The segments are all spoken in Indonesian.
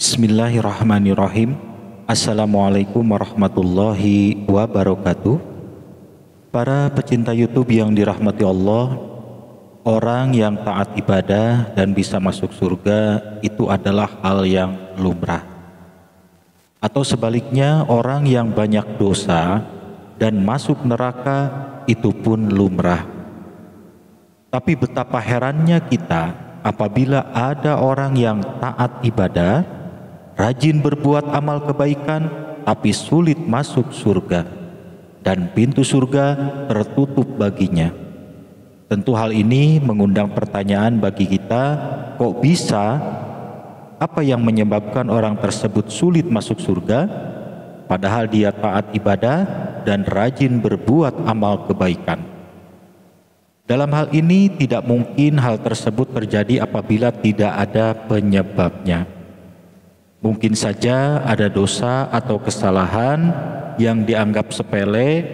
Bismillahirrahmanirrahim. Assalamualaikum warahmatullahi wabarakatuh. Para pecinta YouTube yang dirahmati Allah, orang yang taat ibadah dan bisa masuk surga itu adalah hal yang lumrah. Atau sebaliknya, orang yang banyak dosa dan masuk neraka itu pun lumrah. Tapi betapa herannya kita apabila ada orang yang taat ibadah, rajin berbuat amal kebaikan, tapi sulit masuk surga, dan pintu surga tertutup baginya. Tentu hal ini mengundang pertanyaan bagi kita, kok bisa? Apa yang menyebabkan orang tersebut sulit masuk surga, padahal dia taat ibadah dan rajin berbuat amal kebaikan? Dalam hal ini tidak mungkin hal tersebut terjadi apabila tidak ada penyebabnya. Mungkin saja ada dosa atau kesalahan yang dianggap sepele,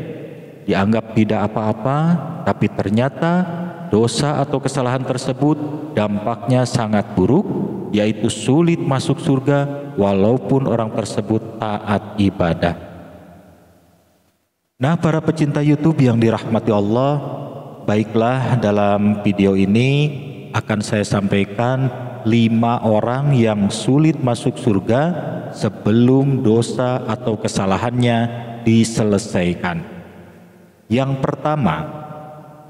dianggap tidak apa-apa, tapi ternyata dosa atau kesalahan tersebut dampaknya sangat buruk, yaitu sulit masuk surga walaupun orang tersebut taat ibadah. Nah, para pecinta YouTube yang dirahmati Allah, baiklah, dalam video ini akan saya sampaikan 5 orang yang sulit masuk surga sebelum dosa atau kesalahannya diselesaikan. Yang pertama,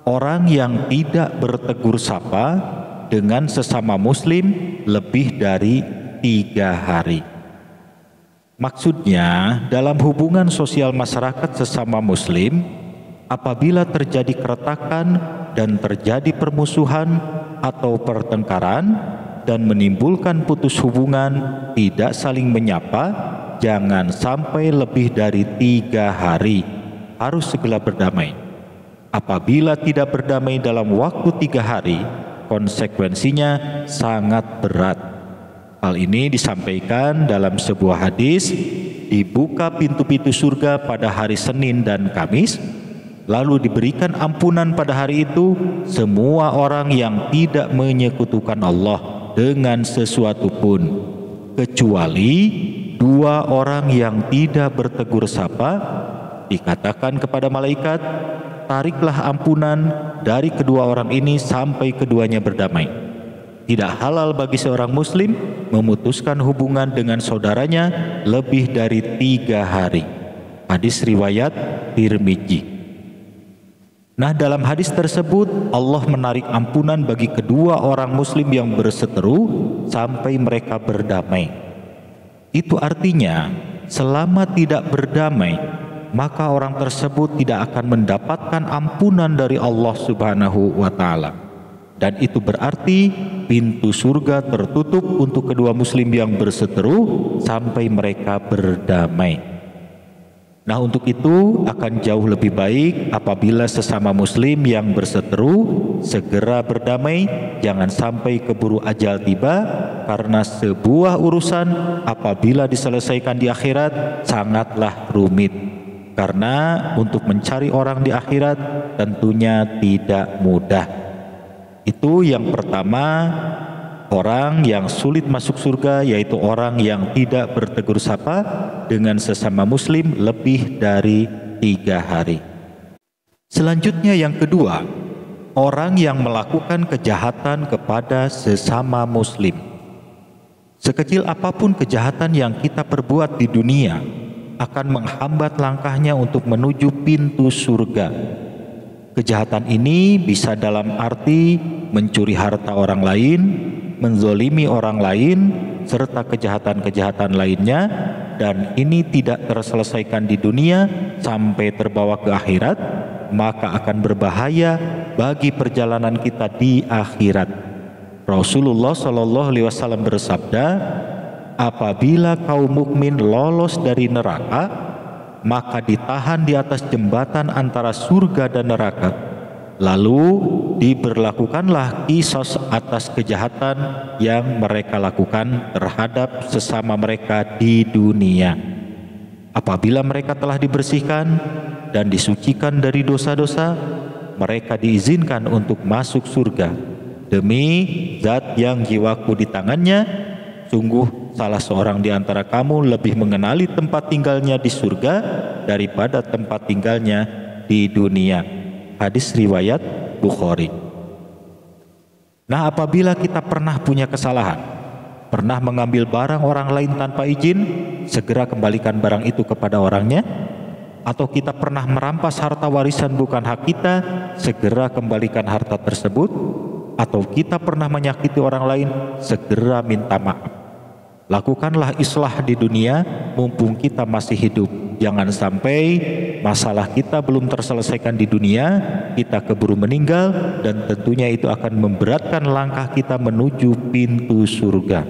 orang yang tidak bertegur sapa dengan sesama muslim lebih dari 3 hari. Maksudnya, dalam hubungan sosial masyarakat sesama muslim, apabila terjadi keretakan dan terjadi permusuhan atau pertengkaran dan menimbulkan putus hubungan, tidak saling menyapa, jangan sampai lebih dari 3 hari, harus segera berdamai. Apabila tidak berdamai dalam waktu 3 hari, konsekuensinya sangat berat. Hal ini disampaikan dalam sebuah hadis, dibuka pintu-pintu surga pada hari Senin dan Kamis, lalu diberikan ampunan pada hari itu semua orang yang tidak menyekutukan Allah dengan sesuatu pun, kecuali 2 orang yang tidak bertegur sapa. Dikatakan kepada malaikat, tariklah ampunan dari kedua orang ini sampai keduanya berdamai. Tidak halal bagi seorang muslim memutuskan hubungan dengan saudaranya lebih dari 3 hari. Hadis riwayat Tirmidzi. Nah, dalam hadis tersebut Allah menarik ampunan bagi kedua orang muslim yang berseteru sampai mereka berdamai. Itu artinya selama tidak berdamai, maka orang tersebut tidak akan mendapatkan ampunan dari Allah Subhanahu wa Ta'ala. Dan itu berarti pintu surga tertutup untuk kedua muslim yang berseteru sampai mereka berdamai. Nah, untuk itu akan jauh lebih baik apabila sesama muslim yang berseteru segera berdamai, jangan sampai keburu ajal tiba, karena sebuah urusan apabila diselesaikan di akhirat sangatlah rumit. Karena untuk mencari orang di akhirat tentunya tidak mudah. Itu yang pertama, orang yang sulit masuk surga, yaitu orang yang tidak bertegur sapa dengan sesama muslim lebih dari 3 hari. Selanjutnya yang kedua, orang yang melakukan kejahatan kepada sesama muslim. Sekecil apapun kejahatan yang kita perbuat di dunia akan menghambat langkahnya untuk menuju pintu surga. Kejahatan ini bisa dalam arti mencuri harta orang lain, menzolimi orang lain, serta kejahatan-kejahatan lainnya, dan ini tidak terselesaikan di dunia sampai terbawa ke akhirat, maka akan berbahaya bagi perjalanan kita di akhirat. Rasulullah SAW bersabda, apabila kaum mukmin lolos dari neraka, maka ditahan di atas jembatan antara surga dan neraka, lalu diberlakukanlah kisos atas kejahatan yang mereka lakukan terhadap sesama mereka di dunia. Apabila mereka telah dibersihkan dan disucikan dari dosa-dosa, mereka diizinkan untuk masuk surga. Demi zat yang jiwaku di tangannya, sungguh salah seorang di antara kamu lebih mengenali tempat tinggalnya di surga daripada tempat tinggalnya di dunia. Hadis riwayat Bukhari. Nah, apabila kita pernah punya kesalahan, pernah mengambil barang orang lain tanpa izin, segera kembalikan barang itu kepada orangnya. Atau kita pernah merampas harta warisan bukan hak kita, segera kembalikan harta tersebut. Atau kita pernah menyakiti orang lain, segera minta maaf. Lakukanlah islah di dunia mumpung kita masih hidup. Jangan sampai masalah kita belum terselesaikan di dunia, kita keburu meninggal, dan tentunya itu akan memberatkan langkah kita menuju pintu surga.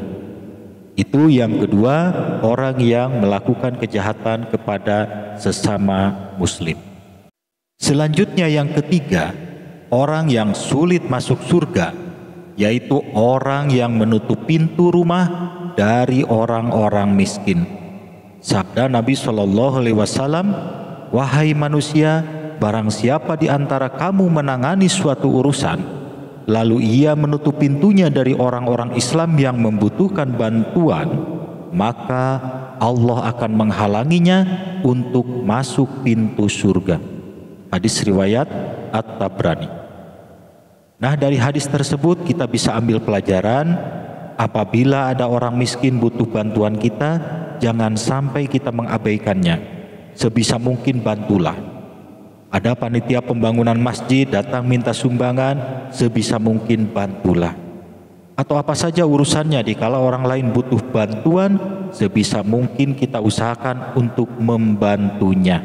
Itu yang kedua, orang yang melakukan kejahatan kepada sesama muslim. Selanjutnya yang ketiga, orang yang sulit masuk surga, yaitu orang yang menutup pintu rumah dari orang-orang miskin. Sabda Nabi SAW, "Wahai manusia, barang siapa di antara kamu menangani suatu urusan, lalu ia menutup pintunya dari orang-orang Islam yang membutuhkan bantuan, maka Allah akan menghalanginya untuk masuk pintu surga." Hadis riwayat At-Tabrani. Nah, dari hadis tersebut kita bisa ambil pelajaran, apabila ada orang miskin butuh bantuan kita, jangan sampai kita mengabaikannya. Sebisa mungkin bantulah. Ada panitia pembangunan masjid datang minta sumbangan, sebisa mungkin bantulah. Atau apa saja urusannya, dikala orang lain butuh bantuan, sebisa mungkin kita usahakan untuk membantunya.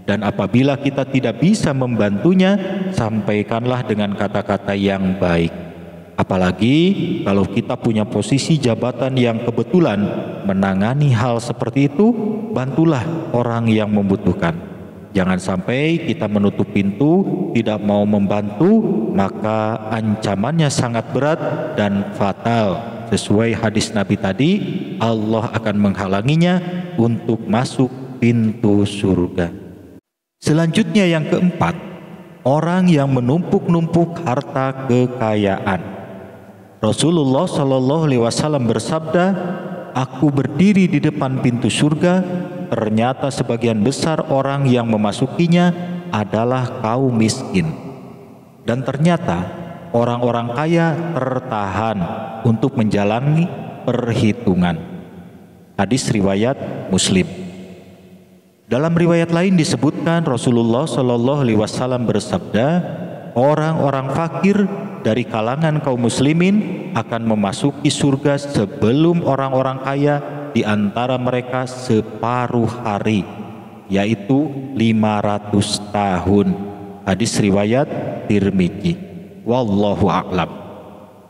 Dan apabila kita tidak bisa membantunya, sampaikanlah dengan kata-kata yang baik. Apalagi kalau kita punya posisi jabatan yang kebetulan menangani hal seperti itu, bantulah orang yang membutuhkan. Jangan sampai kita menutup pintu, tidak mau membantu, maka ancamannya sangat berat dan fatal. Sesuai hadis Nabi tadi, Allah akan menghalanginya untuk masuk pintu surga. Selanjutnya yang keempat, orang yang menumpuk-numpuk harta kekayaan. Rasulullah SAW bersabda, "Aku berdiri di depan pintu surga, ternyata sebagian besar orang yang memasukinya adalah kaum miskin. Dan ternyata orang-orang kaya tertahan untuk menjalani perhitungan." Hadis riwayat Muslim. Dalam riwayat lain disebutkan Rasulullah SAW bersabda, orang-orang fakir dari kalangan kaum muslimin akan memasuki surga sebelum orang-orang kaya di antara mereka separuh hari, yaitu 500 tahun. Hadis riwayat Tirmidzi. Wallahu a'lam.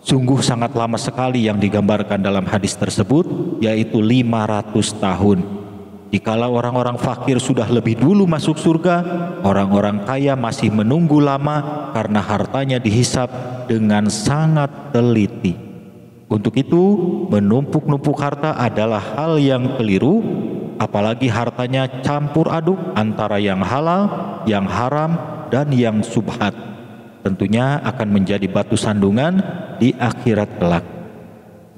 Sungguh sangat lama sekali yang digambarkan dalam hadis tersebut, yaitu 500 tahun. Dikala orang-orang fakir sudah lebih dulu masuk surga, orang-orang kaya masih menunggu lama karena hartanya dihisap dengan sangat teliti. Untuk itu, menumpuk-numpuk harta adalah hal yang keliru, apalagi hartanya campur aduk antara yang halal, yang haram, dan yang subhat. Tentunya akan menjadi batu sandungan di akhirat kelak.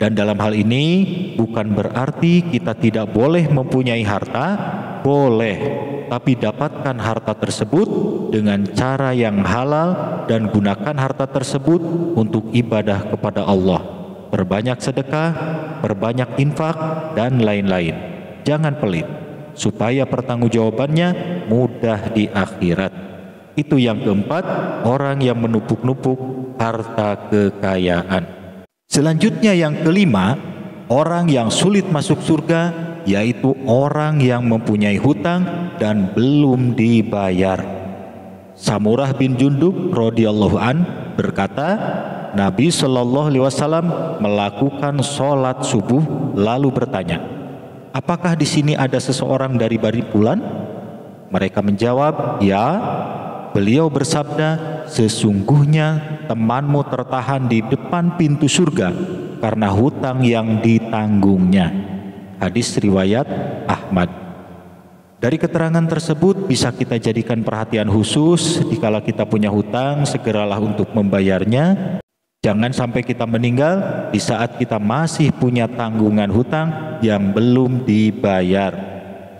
Dan dalam hal ini bukan berarti kita tidak boleh mempunyai harta, boleh, tapi dapatkan harta tersebut dengan cara yang halal dan gunakan harta tersebut untuk ibadah kepada Allah. Perbanyak sedekah, perbanyak infak, dan lain-lain. Jangan pelit, supaya pertanggungjawabannya mudah di akhirat. Itu yang keempat, orang yang menumpuk-numpuk harta kekayaan. Selanjutnya yang kelima, orang yang sulit masuk surga, yaitu orang yang mempunyai hutang dan belum dibayar. Samurah bin Jundub radhiyallahu an berkata, Nabi SAW melakukan sholat subuh lalu bertanya, "Apakah di sini ada seseorang dari Bani Fulan?" Mereka menjawab, "Ya." Beliau bersabda, "Sesungguhnya temanmu tertahan di depan pintu surga karena hutang yang ditanggungnya." Hadis riwayat Ahmad. Dari keterangan tersebut bisa kita jadikan perhatian khusus, dikala kita punya hutang, segeralah untuk membayarnya. Jangan sampai kita meninggal di saat kita masih punya tanggungan hutang yang belum dibayar.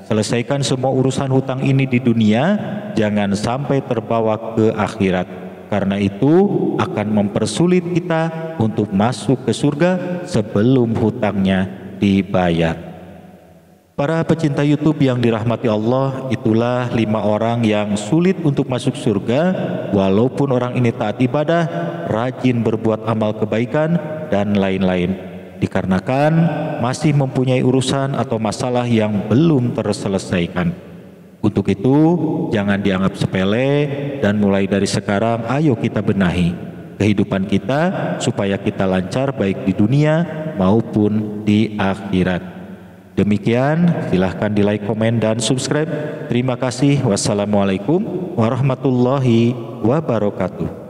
Selesaikan semua urusan hutang ini di dunia, jangan sampai terbawa ke akhirat. Karena itu akan mempersulit kita untuk masuk ke surga sebelum hutangnya dibayar. Para pecinta YouTube yang dirahmati Allah, itulah 5 orang yang sulit untuk masuk surga walaupun orang ini taat ibadah, rajin berbuat amal kebaikan, dan lain-lain. Dikarenakan masih mempunyai urusan atau masalah yang belum terselesaikan. Untuk itu jangan dianggap sepele dan mulai dari sekarang ayo kita benahi kehidupan kita supaya kita lancar baik di dunia maupun di akhirat. Demikian, silahkan di like, komen, dan subscribe. Terima kasih. Wassalamualaikum warahmatullahi wabarakatuh.